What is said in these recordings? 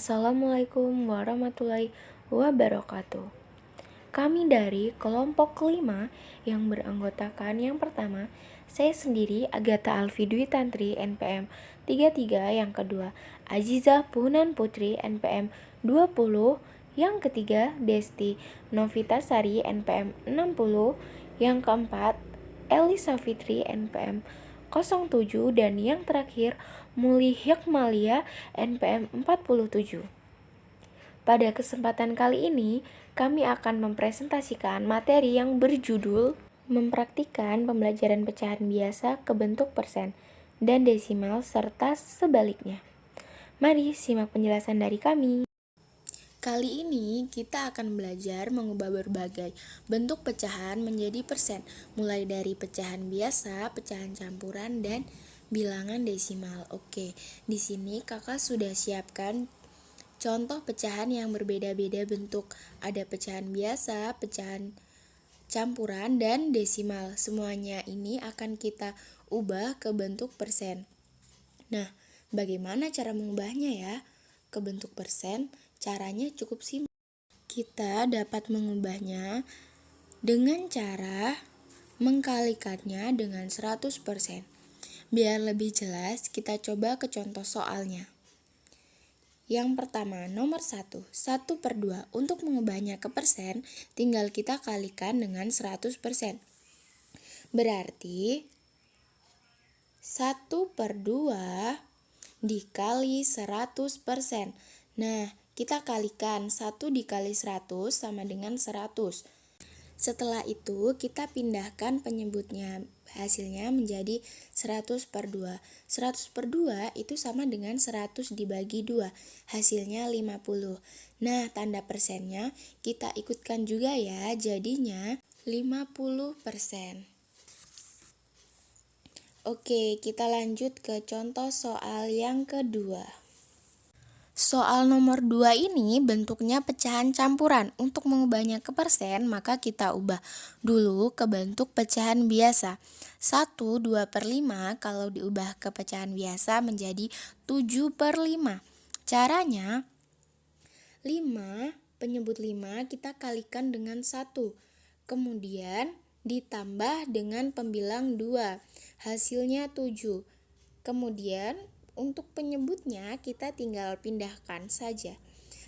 Assalamualaikum warahmatullahi wabarakatuh. Kami dari kelompok kelima yang beranggotakan yang pertama, saya sendiri Agatha Alfi Dwi Tantri NPM 33, yang kedua Azizah Punan Putri NPM 20, yang ketiga Desti Novitasari NPM 60, yang keempat Elisa Fitri NPM 07, dan yang terakhir Muli Hikmalia NPM 47. Pada kesempatan kali ini, kami akan mempresentasikan materi yang berjudul mempraktikkan pembelajaran pecahan biasa ke bentuk persen dan desimal serta sebaliknya. Mari simak penjelasan dari kami. Kali ini kita akan belajar mengubah berbagai bentuk pecahan menjadi persen, mulai dari pecahan biasa, pecahan campuran, dan bilangan desimal. Oke, di sini kakak sudah siapkan contoh pecahan yang berbeda-beda bentuk. Ada pecahan biasa, pecahan campuran, dan desimal. Semuanya ini akan kita ubah ke bentuk persen. Nah, bagaimana cara mengubahnya ya ke bentuk persen? Caranya cukup simpel. Kita dapat mengubahnya dengan cara mengkalikannya dengan 100%. Biar lebih jelas, kita coba ke contoh soalnya. Yang pertama, nomor 1, 1/2. Untuk mengubahnya ke persen, tinggal kita kalikan dengan 100%. Berarti 1/2 dikali 100%. Nah, kita kalikan 1 dikali 100 sama dengan 100. Setelah itu, kita pindahkan penyebutnya, hasilnya menjadi 100/2. 100/2 itu sama dengan 100 dibagi 2, hasilnya 50. Nah, tanda persennya kita ikutkan juga ya, jadinya 50%. Oke, kita lanjut ke contoh soal yang kedua. Soal nomor 2 ini bentuknya pecahan campuran. Untuk mengubahnya ke persen, maka kita ubah dulu ke bentuk pecahan biasa. 1/2/5 kalau diubah ke pecahan biasa menjadi 7/5. Caranya, 5, penyebut 5 kita kalikan dengan 1. Kemudian ditambah dengan pembilang 2. Hasilnya 7. Kemudian untuk penyebutnya kita tinggal pindahkan saja.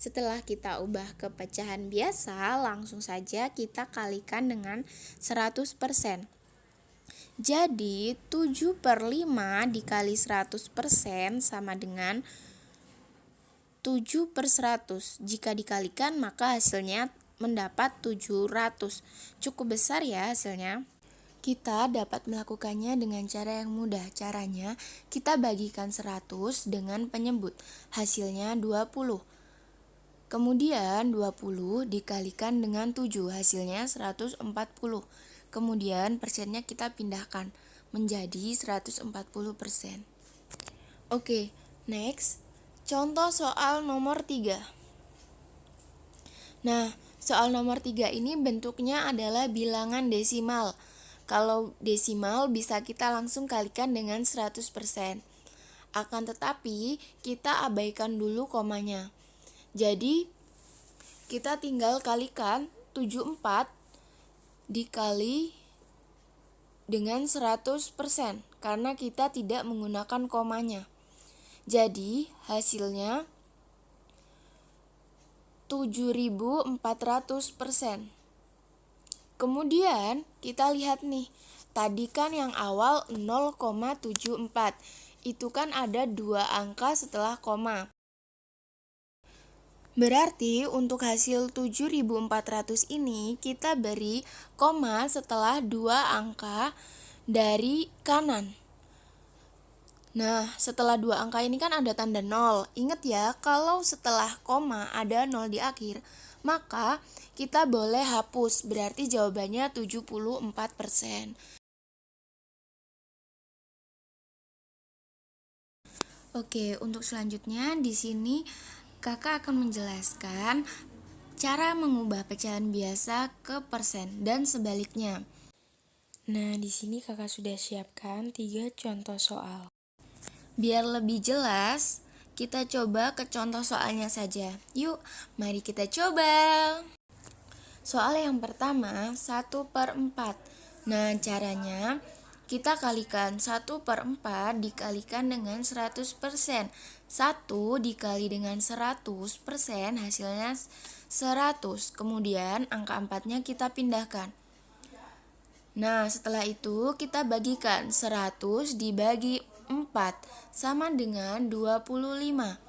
Setelah kita ubah ke pecahan biasa, langsung saja kita kalikan dengan 100%. Jadi 7/5 dikali 100% sama dengan 7/100. Jika dikalikan maka hasilnya mendapat 700. Cukup besar ya hasilnya. Kita dapat melakukannya dengan cara yang mudah. Caranya, kita bagikan 100 dengan penyebut. Hasilnya 20. Kemudian 20 dikalikan dengan 7. Hasilnya 140. Kemudian persennya kita pindahkan menjadi 140%. Oke, next. Contoh soal nomor 3. Nah, soal nomor 3 ini bentuknya adalah bilangan desimal. Kalau desimal bisa kita langsung kalikan dengan 100%. Akan tetapi kita abaikan dulu komanya. Jadi kita tinggal kalikan 74 dikali dengan 100% karena kita tidak menggunakan komanya. Jadi hasilnya 7.400%. Kemudian kita lihat nih, tadi kan yang awal 0,74, itu kan ada 2 angka setelah koma. Berarti untuk hasil 7.400 ini kita beri koma setelah 2 angka dari kanan. Nah, setelah 2 angka ini kan ada tanda 0. Ingat ya, kalau setelah koma ada 0 di akhir, maka kita boleh hapus, berarti jawabannya 74%. Oke, untuk selanjutnya di sini kakak akan menjelaskan cara mengubah pecahan biasa ke persen dan sebaliknya. Nah, di sini kakak sudah siapkan 3 contoh soal. Biar lebih jelas, Kita coba ke contoh soalnya saja. Yuk, mari kita coba. Soal yang pertama, 1/4. Nah, caranya kita kalikan 1/4 dikalikan dengan 100%. 1 dikali dengan 100% hasilnya 100. Kemudian angka 4-nya kita pindahkan. Nah, setelah itu kita bagikan 100 dibagi 4 sama dengan 25.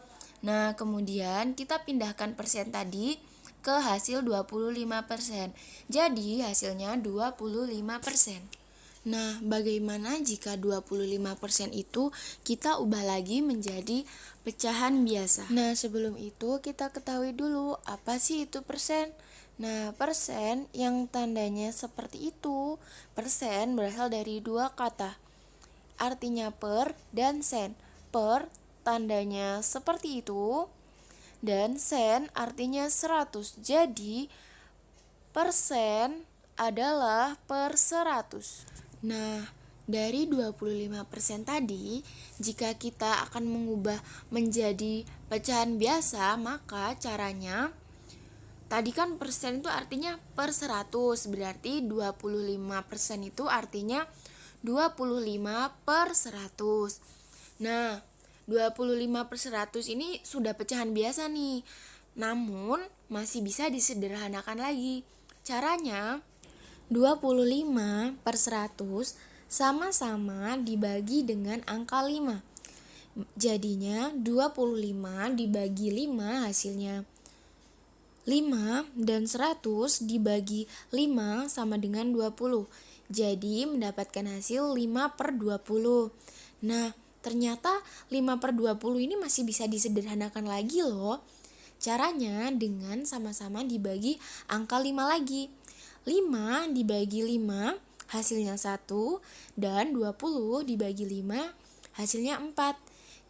Nah, kemudian kita pindahkan persen tadi ke hasil 25%. Jadi, hasilnya 25%. Nah, bagaimana jika 25% itu kita ubah lagi menjadi pecahan biasa? Nah, sebelum itu kita ketahui dulu apa sih itu persen. Nah, persen yang tandanya seperti itu. Persen berasal dari dua kata, artinya per dan sen. Per tandanya seperti itu, dan sen artinya 100. Jadi, persen adalah per 100. Nah, dari 25% tadi, jika kita akan mengubah menjadi pecahan biasa, maka caranya tadi kan persen itu artinya per 100, berarti 25% itu artinya 25 per 100. Nah, 25 per 100 ini sudah pecahan biasa nih, namun masih bisa disederhanakan lagi. Caranya, 25 per 100 sama-sama dibagi dengan angka 5. Jadinya 25 dibagi 5 hasilnya 5, dan 100 dibagi 5 sama dengan 20. Jadi mendapatkan hasil 5 per 20. Nah, ternyata 5 per 20 ini masih bisa disederhanakan lagi loh. Caranya dengan sama-sama dibagi angka 5 lagi. 5 dibagi 5 hasilnya 1, dan 20 dibagi 5 hasilnya 4.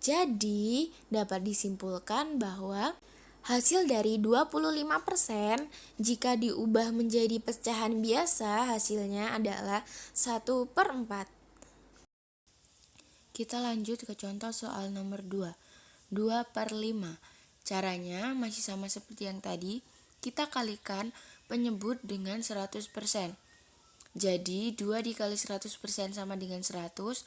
Jadi dapat disimpulkan bahwa hasil dari 25% jika diubah menjadi pecahan biasa hasilnya adalah 1/4. Kita lanjut ke contoh soal nomor 2. 2/5. Caranya masih sama seperti yang tadi, kita kalikan penyebut dengan 100%. Jadi 2 dikali 100% sama dengan 100,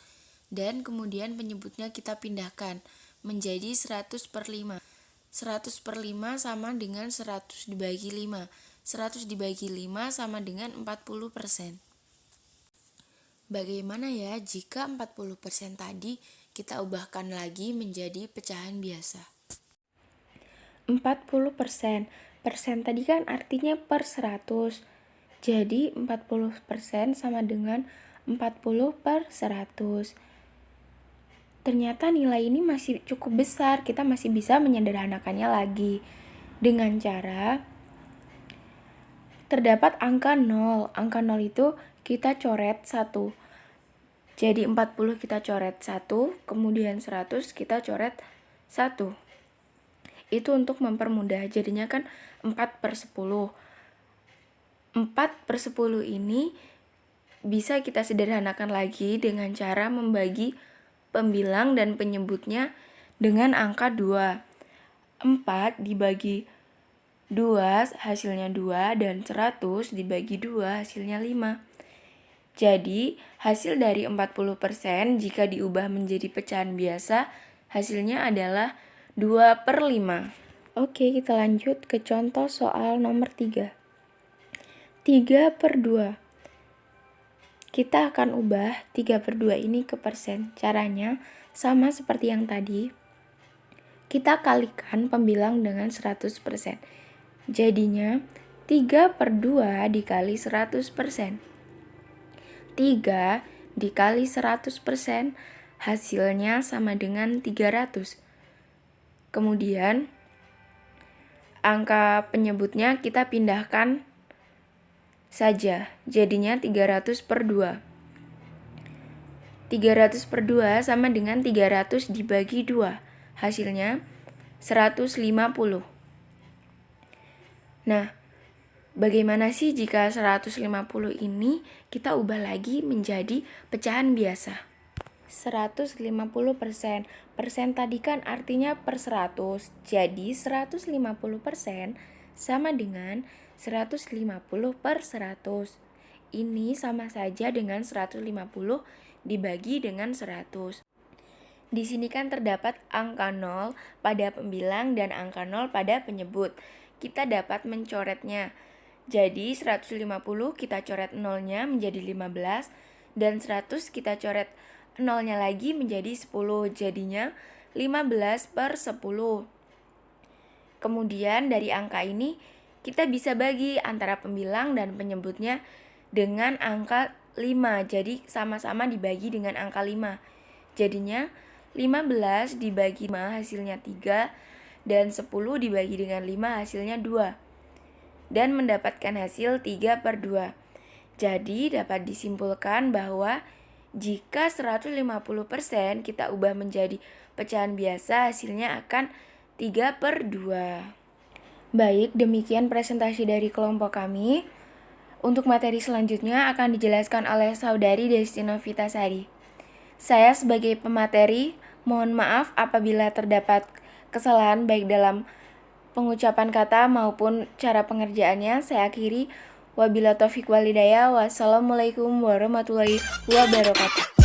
dan kemudian penyebutnya kita pindahkan menjadi 100/5. 100/5 sama dengan 100 dibagi 5. 100 dibagi 5 sama dengan 40%. Bagaimana ya jika 40% tadi kita ubahkan lagi menjadi pecahan biasa? 40%. Persen tadi kan artinya per 100. Jadi 40% sama dengan 40 per 100. Ternyata nilai ini masih cukup besar, kita masih bisa menyederhanakannya lagi dengan cara terdapat angka 0. Angka 0 itu kita coret 1. Jadi 40 kita coret 1, kemudian 100 kita coret 1. Itu untuk mempermudah, jadinya kan 4/10. 4/10 ini bisa kita sederhanakan lagi dengan cara membagi pembilang dan penyebutnya dengan angka 2. 4 dibagi 2 hasilnya 2, dan 100 dibagi 2 hasilnya 5. Jadi, hasil dari 40% jika diubah menjadi pecahan biasa, hasilnya adalah 2/5. Oke, kita lanjut ke contoh soal nomor 3. 3/2. Kita akan ubah 3/2 ini ke persen. Caranya sama seperti yang tadi. Kita kalikan pembilang dengan 100%. Jadinya 3/2 dikali 100%. 3 dikali 100% hasilnya sama dengan 300. Kemudian angka penyebutnya kita pindahkan saja, jadinya 300/2. 300/2 sama dengan 300 dibagi 2, hasilnya 150. Nah, bagaimana sih jika 150 ini kita ubah lagi menjadi pecahan biasa? 150%. Persen tadi kan artinya per 100. Jadi 150% sama dengan 150 per 100. Ini sama saja dengan 150 dibagi dengan 100. Di sini kan terdapat angka 0 pada pembilang dan angka 0 pada penyebut. Kita dapat mencoretnya. Jadi 150 kita coret 0-nya menjadi 15 dan 100 kita coret 0-nya lagi menjadi 10. Jadinya 15 per 10. Kemudian dari angka ini kita bisa bagi antara pembilang dan penyebutnya dengan angka 5. Jadi sama-sama dibagi dengan angka 5. Jadinya 15 dibagi 5 hasilnya 3 dan 10 dibagi dengan 5 hasilnya 2. Dan mendapatkan hasil 3 per 2. Jadi dapat disimpulkan bahwa jika 150% kita ubah menjadi pecahan biasa, hasilnya akan 3 per 2. Baik, demikian presentasi dari kelompok kami. Untuk materi selanjutnya akan dijelaskan oleh Saudari Destina Vitasari. Saya sebagai pemateri, mohon maaf apabila terdapat kesalahan baik dalam pengucapan kata maupun cara pengerjaannya. Saya akhiri. Wabillahi taufiq walhidayah. Wassalamualaikum warahmatullahi wabarakatuh.